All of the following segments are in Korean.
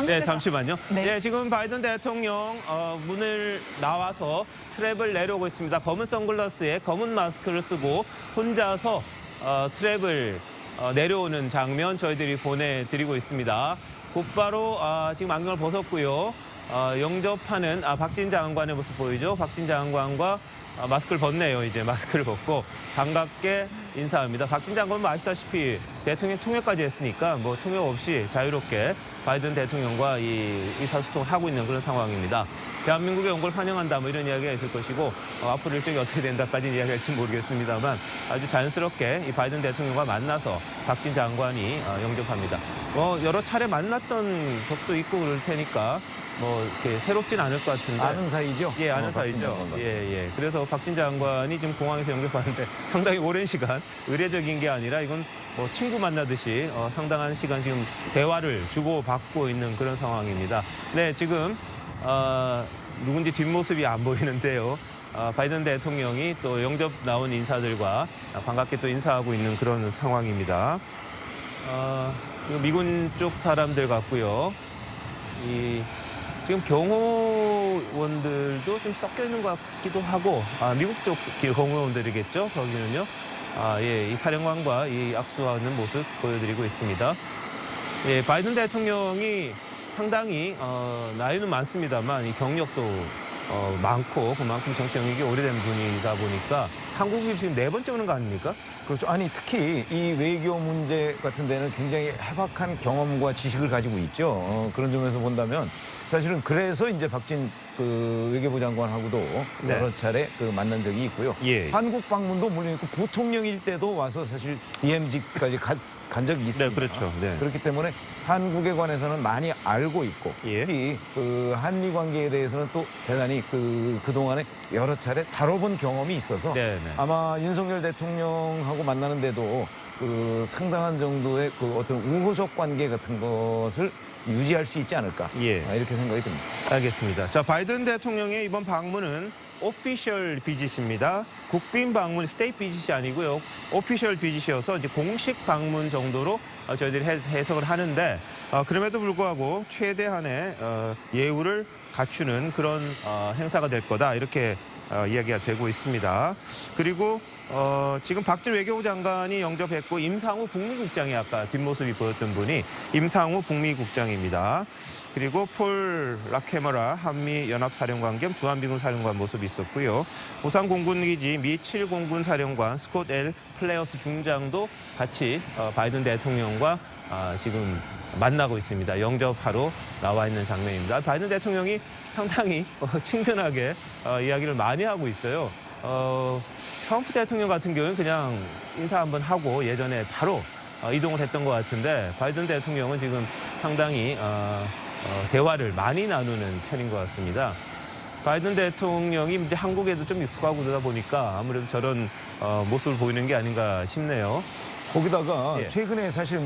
네, 잠시만요. 네. 네, 지금 바이든 대통령 문을 나와서 트랩을 내려오고 있습니다. 검은 선글라스에 검은 마스크를 쓰고 혼자서 트랩을 내려오는 장면 저희들이 보내드리고 있습니다. 곧바로 지금 안경을 벗었고요. 영접하는 박진 장관의 모습 보이죠? 박진 장관과 마스크를 벗네요. 이제 마스크를 벗고 반갑게 인사합니다. 박진 장관은 아시다시피 대통령 통역까지 했으니까 뭐 통역 없이 자유롭게 바이든 대통령과 이 의사소통을 하고 있는 그런 상황입니다. 대한민국에 온 걸 환영한다 뭐 이런 이야기가 있을 것이고 앞으로 일정이 어떻게 된다까지 이야기할지 모르겠습니다.만 아주 자연스럽게 이 바이든 대통령과 만나서 박진 장관이 영접합니다. 여러 차례 만났던 적도 있고 그럴 테니까 뭐 이렇게 새롭진 않을 것 같은데. 아는 사이죠? 예, 아는 사이죠. 예. 그래서 박진 장관이 지금 공항에서 영접하는데 상당히 오랜 시간, 의례적인 게 아니라 이건 뭐 친구 만나듯이 상당한 시간 지금 대화를 주고받고 있는 그런 상황입니다. 네, 지금 누군지 뒷모습이 안 보이는데요. 바이든 대통령이 또 영접 나온 인사들과 반갑게 또 인사하고 있는 그런 상황입니다. 미군 쪽 사람들 같고요. 지금 경호원들도 좀 섞여 있는 것 같기도 하고, 미국 쪽 경호원들이겠죠, 거기는요. 이 사령관과 이 악수하는 모습 보여드리고 있습니다. 예, 바이든 대통령이 상당히, 나이는 많습니다만, 이 경력도 많고, 그만큼 정치 경력이 오래된 분이다 보니까, 한국이 지금 4번째 오는 거 아닙니까? 그렇죠. 아니, 특히 이 외교 문제 같은 데는 굉장히 해박한 경험과 지식을 가지고 있죠. 그런 점에서 본다면 사실은 그래서 이제 박진 외교부 장관하고도 여러 차례 만난 적이 있고요. 예. 한국 방문도 물론 있고 부통령일 때도 와서 사실 DMZ까지 간 적이 있습니다. 네, 그렇죠. 네. 그렇기 때문에 한국에 관해서는 많이 알고 있고 예. 특히 한미 관계에 대해서는 또 대단히 그동안에 여러 차례 다뤄본 경험이 있어서 네. 아마 윤석열 대통령하고 만나는데도 상당한 정도의 어떤 우호적 관계 같은 것을 유지할 수 있지 않을까 이렇게 생각이 듭니다. 알겠습니다. 자, 바이든 대통령의 이번 방문은 오피셜 비짓입니다. 국빈 방문, 스테이트 비짓이 아니고요. 오피셜 비짓이어서 이제 공식 방문 정도로 저희들이 해석을 하는데 그럼에도 불구하고 최대한의 예우를 갖추는 그런 행사가 될 거다 이렇게 이야기가 되고 있습니다. 그리고 지금 박진 외교부 장관이 영접했고 임상우 북미국장이 아까 뒷모습이 보였던 분이 임상우 북미국장입니다. 그리고 폴 라케머라 한미연합사령관 겸 주한미군 사령관 모습이 있었고요. 오산 공군기지 미 7공군 사령관 스콧 L 플레어스 중장도 같이 바이든 대통령과 지금 만나고 있습니다. 영접하러 나와 있는 장면입니다. 바이든 대통령이 상당히 친근하게 이야기를 많이 하고 있어요. 트럼프 대통령 같은 경우는 그냥 인사 한번 하고 예전에 바로 이동을 했던 것 같은데 바이든 대통령은 지금 상당히 대화를 많이 나누는 편인 것 같습니다. 바이든 대통령이 이제 한국에도 좀 익숙하고 그러다 보니까 아무래도 저런 모습을 보이는 게 아닌가 싶네요. 거기다가 최근에 사실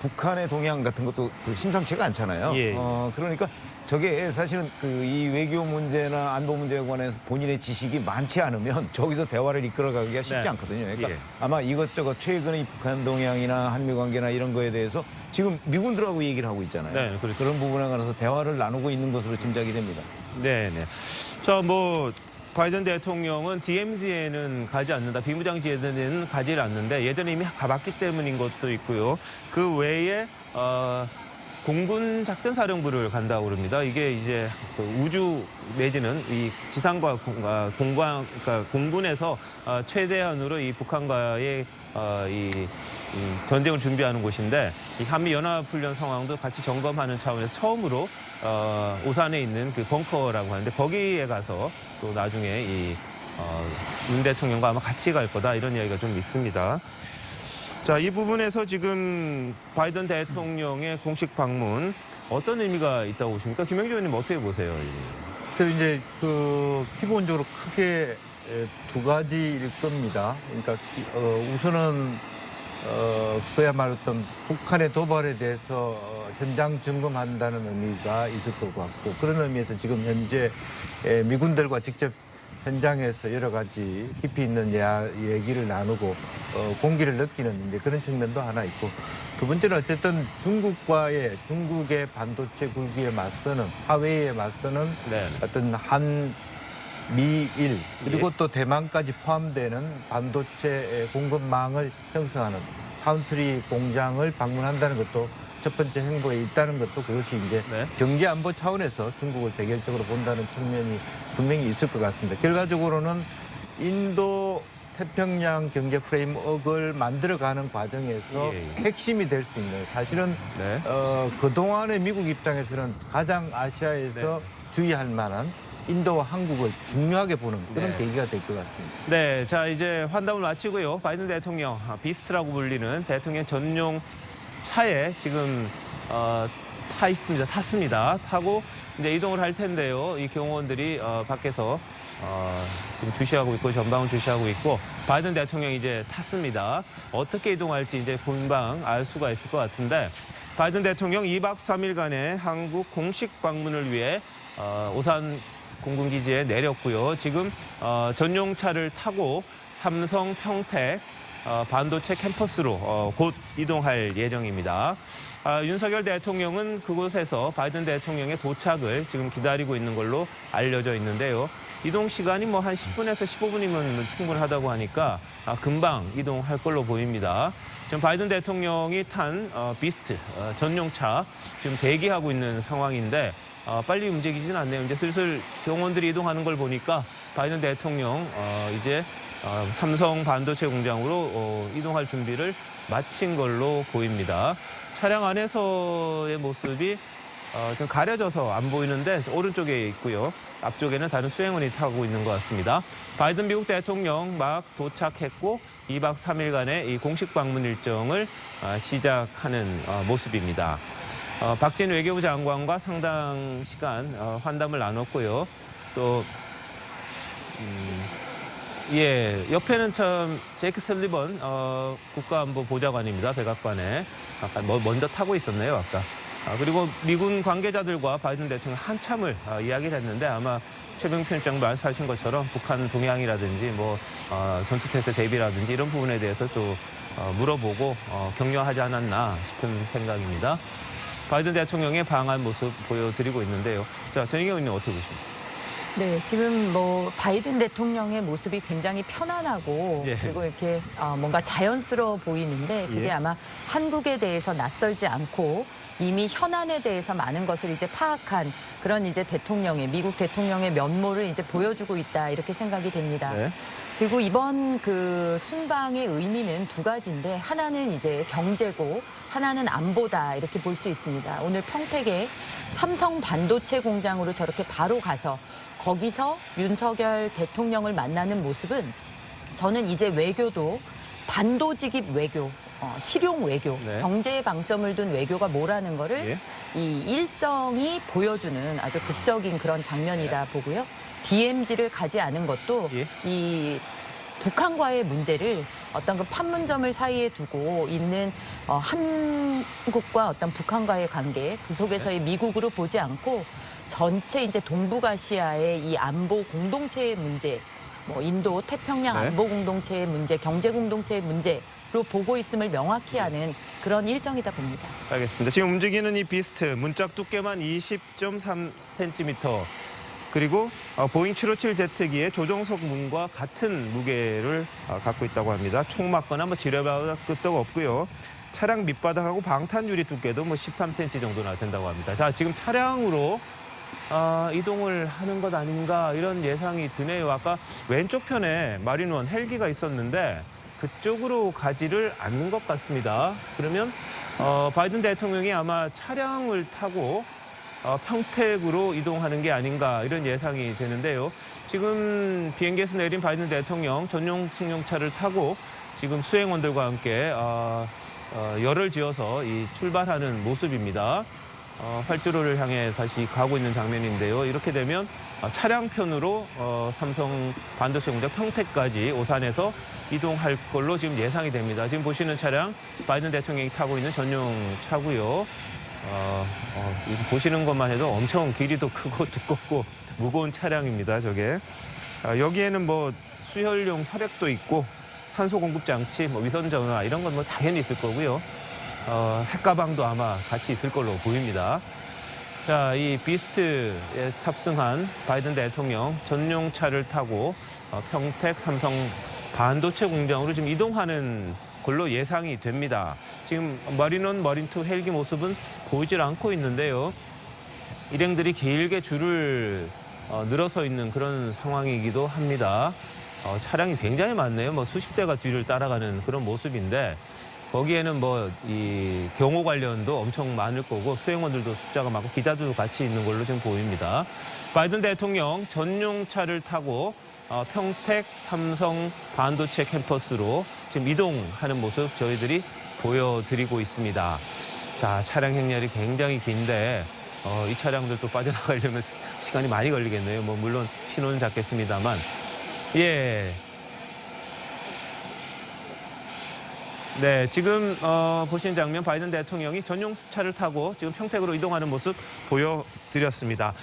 북한의 동향 같은 것도 심상치가 않잖아요. 그러니까 저게 사실은 이 외교 문제나 안보 문제에 관해서 본인의 지식이 많지 않으면 저기서 대화를 이끌어가기가 쉽지 않거든요. 그러니까 아마 이것저것 최근의 북한 동향이나 한미 관계나 이런 거에 대해서 지금 미군들하고 얘기를 하고 있잖아요. 네, 그렇죠. 그런 부분에 관해서 대화를 나누고 있는 것으로 짐작이 됩니다. 네네. 바이든 대통령은 DMZ에는 가지 않는다. 비무장지대에는 가지 않는데 예전에 이미 가봤기 때문인 것도 있고요. 그 외에 공군 작전사령부를 간다고 그럽니다. 이게 이제 우주 내지는 이 지상과 그러니까 공군에서 최대한으로 이 북한과의 이 전쟁을 준비하는 곳인데 이 한미 연합훈련 상황도 같이 점검하는 차원에서 처음으로 오산에 있는 그 벙커라고 하는데 거기에 가서 또 나중에 윤 대통령과 아마 같이 갈 거다 이런 이야기가 좀 있습니다. 자, 이 부분에서 지금 바이든 대통령의 공식 방문 어떤 의미가 있다고 보십니까? 김영주 의원님 어떻게 보세요? 그래서 이제 기본적으로 크게 두 가지일 겁니다. 그러니까 우선은 그야말로 어떤 북한의 도발에 대해서 현장 점검한다는 의미가 있을 것 같고 그런 의미에서 지금 현재 미군들과 직접 현장에서 여러 가지 깊이 있는 얘기를 나누고 공기를 느끼는 이제 그런 측면도 하나 있고 두 번째는 어쨌든 중국의 반도체 굴기에 맞서는 화웨이에 맞서는 네. 어떤 미일 그리고 또 대만까지 포함되는 반도체 공급망을 형성하는 파운트리 공장을 방문한다는 것도 첫 번째 행보에 있다는 것도 그것이 이제 네. 경제 안보 차원에서 중국을 대결적으로 본다는 측면이 분명히 있을 것 같습니다. 결과적으로는 인도 태평양 경제 프레임워크를 만들어가는 과정에서 예. 핵심이 될 수 있는 사실은 네. 그동안의 미국 입장에서는 가장 아시아에서 주의할 만한 인도와 한국을 중요하게 보는 그런 네. 계기가 될 것 같습니다. 네, 자 이제 환담을 마치고요. 바이든 대통령 비스트라고 불리는 대통령 전용 차에 지금 타 있습니다. 탔습니다. 타고 이제 이동을 할 텐데요. 이 경호원들이 밖에서 지금 주시하고 있고 전방을 주시하고 있고 바이든 대통령이 이제 탔습니다. 어떻게 이동할지 이제 본방 알 수가 있을 것 같은데 바이든 대통령 2박 3일간의 한국 공식 방문을 위해 오산 공군기지에 내렸고요. 지금 전용차를 타고 삼성 평택 반도체 캠퍼스로 곧 이동할 예정입니다. 윤석열 대통령은 그곳에서 바이든 대통령의 도착을 지금 기다리고 있는 걸로 알려져 있는데요. 이동 시간이 뭐 한 10분에서 15분이면 충분하다고 하니까 금방 이동할 걸로 보입니다. 지금 바이든 대통령이 탄 비스트 전용차 지금 대기하고 있는 상황인데 빨리 움직이진 않네요. 이제 슬슬 경호원들이 이동하는 걸 보니까 바이든 대통령 이제 삼성 반도체 공장으로 이동할 준비를 마친 걸로 보입니다. 차량 안에서의 모습이 좀 가려져서 안 보이는데 오른쪽에 있고요. 앞쪽에는 다른 수행원이 타고 있는 것 같습니다. 바이든 미국 대통령 막 도착했고 2박 3일간의 이 공식 방문 일정을 시작하는 모습입니다. 박진 외교부 장관과 상당 시간 환담을 나눴고요. 또 옆에는 참 제이크 설리번 국가안보 보좌관입니다. 백악관에 아까 먼저 타고 있었네요. 아까. 그리고 미군 관계자들과 바이든 대통령 한참을 이야기를 했는데 아마 최병 편집장 말씀하신 것처럼 북한 동향이라든지 전투태세 대비라든지 이런 부분에 대해서 또 물어보고 격려하지 않았나 싶은 생각입니다. 바이든 대통령의 방한 모습 보여드리고 있는데요. 자, 전희경 의원님 어떻게 보십니까? 네, 지금 바이든 대통령의 모습이 굉장히 편안하고 예. 그리고 이렇게 뭔가 자연스러워 보이는데 그게 예. 아마 한국에 대해서 낯설지 않고 이미 현안에 대해서 많은 것을 이제 파악한 그런 이제 미국 대통령의 면모를 이제 보여주고 있다 이렇게 생각이 됩니다. 네. 그리고 이번 그 순방의 의미는 두 가지인데 하나는 이제 경제고 하나는 안보다 이렇게 볼 수 있습니다. 오늘 평택에 삼성 반도체 공장으로 저렇게 바로 가서 거기서 윤석열 대통령을 만나는 모습은 저는 이제 외교도 단도직입 외교, 실용 외교, 네. 경제에 방점을 둔 외교가 뭐라는 거를 이 일정이 보여주는 아주 극적인 그런 장면이다 보고요. DMZ를 가지 않은 것도 이 북한과의 문제를 어떤 그 판문점을 사이에 두고 있는 한국과 어떤 북한과의 관계 그 속에서의 미국으로 보지 않고 전체 이제 동북아시아의 이 안보 공동체의 문제, 인도 태평양 안보 공동체의 문제, 경제 공동체의 문제로 보고 있음을 명확히 하는 그런 일정이다 봅니다. 알겠습니다. 지금 움직이는 이 비스트 문짝 두께만 20.3cm 그리고 보잉 757제트기의 조종석 문과 같은 무게를 갖고 있다고 합니다. 총 맞거나 지뢰바닥 끄떡 없고요. 차량 밑바닥하고 방탄 유리 두께도 13cm 정도나 된다고 합니다. 자, 지금 차량으로 이동을 하는 것 아닌가 이런 예상이 드네요. 아까 왼쪽 편에 마린원 헬기가 있었는데 그쪽으로 가지를 않는 것 같습니다. 그러면 바이든 대통령이 아마 차량을 타고 평택으로 이동하는 게 아닌가 이런 예상이 되는데요. 지금 비행기에서 내린 바이든 대통령 전용 승용차를 타고 지금 수행원들과 함께 열을 지어서 출발하는 모습입니다. 활주로를 향해 다시 가고 있는 장면인데요. 이렇게 되면 차량편으로 삼성 반도체 공장 평택까지 오산에서 이동할 걸로 지금 예상이 됩니다. 지금 보시는 차량 바이든 대통령이 타고 있는 전용 차고요. 보시는 것만 해도 엄청 길이도 크고 두껍고 무거운 차량입니다. 저게 여기에는 수혈용 혈액도 있고 산소 공급 장치, 위선 전화 이런 건 당연히 있을 거고요. 핵가방도 아마 같이 있을 걸로 보입니다. 자, 이 비스트에 탑승한 바이든 대통령 전용차를 타고 평택 삼성 반도체 공장으로 지금 이동하는 걸로 예상이 됩니다. 지금 머린1, 머린2 헬기 모습은 보이질 않고 있는데요. 일행들이 길게 줄을 늘어서 있는 그런 상황이기도 합니다. 차량이 굉장히 많네요. 뭐 수십 대가 뒤를 따라가는 그런 모습인데 거기에는 뭐 이 경호 관련도 엄청 많을 거고 수행원들도 숫자가 많고 기자들도 같이 있는 걸로 지금 보입니다. 바이든 대통령 전용차를 타고 평택 삼성 반도체 캠퍼스로 지금 이동하는 모습 저희들이 보여드리고 있습니다. 자, 차량 행렬이 굉장히 긴데 이 차량들도 빠져나가려면 시간이 많이 걸리겠네요. 뭐 물론 신호는 잡겠습니다만. 예. 네, 지금 보신 장면 바이든 대통령이 전용차를 타고 지금 평택으로 이동하는 모습 보여드렸습니다.